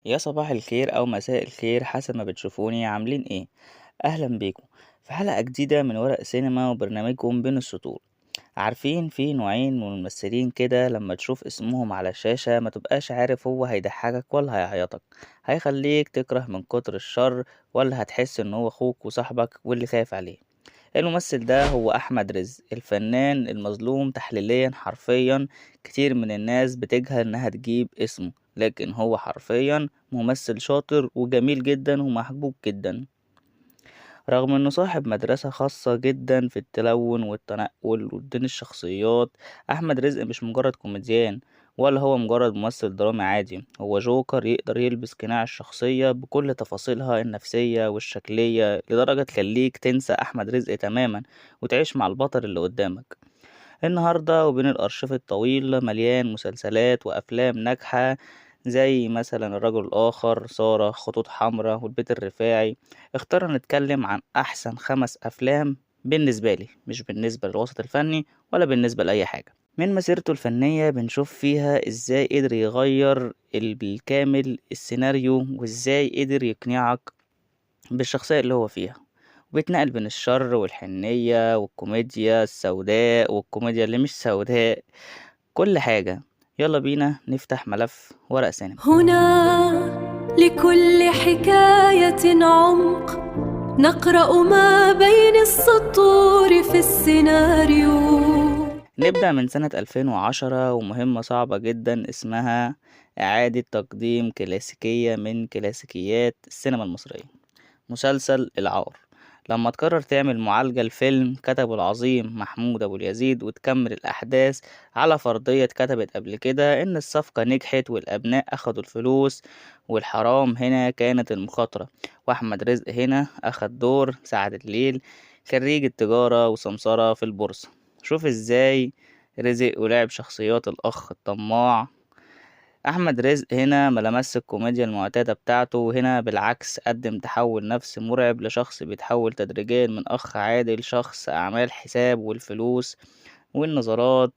يا صباح الخير أو مساء الخير حسب ما بتشوفوني عاملين ايه. أهلا بيكم في حلقة جديدة من ورق سينما وبرنامجكم بين السطور. عارفين في نوعين من الممثلين كده لما تشوف اسمهم على الشاشة ما تبقاش عارف هو هيضحكك ولا هيعيطك، هيخليك تكره من كتر الشر، ولا هتحس ان هو اخوك وصاحبك واللي خايف عليه. الممثل ده هو أحمد رزق، الفنان المظلوم تحليليا حرفيا. كتير من الناس بتجهل إنها تجيب اسمه، لكن هو حرفيا ممثل شاطر وجميل جدا ومحبوب جدا. رغم إنه صاحب مدرسة خاصة جدا في التلون والتنقل وبين الشخصيات، أحمد رزق مش مجرد كوميديان، ولا هو مجرد ممثل درامي عادي. هو جوكر يقدر يلبس قناع الشخصية بكل تفاصيلها النفسية والشكلية لدرجة تخليك تنسى أحمد رزق تماما وتعيش مع البطل اللي قدامك. النهاردة وبين الأرشيف الطويل مليان مسلسلات وأفلام ناجحة، زي مثلا الرجل الآخر، سارة، خطوط حمراء، والبيت الرفاعي. اخترنا نتكلم عن أحسن 5 أفلام بالنسبة لي، مش بالنسبة للوسط الفني ولا بالنسبة لأي حاجة. من مسيرته الفنية بنشوف فيها ازاي قدر يغير بالكامل السيناريو، وازاي قدر يقنعك بالشخصية اللي هو فيها، وبيتنقل بين الشر والحنية والكوميديا السوداء والكوميديا اللي مش سوداء، كل حاجة. يلا بينا نفتح ملف ورق سينما. هنا لكل حكاية عمق، نقرأ ما بين السطور في السيناريو. نبدأ من سنة 2010 ومهمة صعبة جدا اسمها إعادة تقديم كلاسيكية من كلاسيكيات السينما المصرية، مسلسل العار. لما تقرر تعمل معالجة لفيلم كتبه العظيم محمود أبو اليزيد وتكمل الأحداث على فرضية اتكتبت قبل كده إن الصفقة نجحت والأبناء أخدوا الفلوس، والحرام هنا كانت المخاطرة، وأحمد رزق هنا أخد دور سعد الليل، خريج التجارة وسمسرة في البورصة. شوف ازاي رزق ولعب شخصيات الأخ الطماع. أحمد رزق هنا ملمس الكوميديا المعتادة بتاعته، وهنا بالعكس قدم تحول نفسي مرعب لشخص بيتحول تدريجيا من أخ عادي لشخص أعمال حساب والفلوس والنظرات.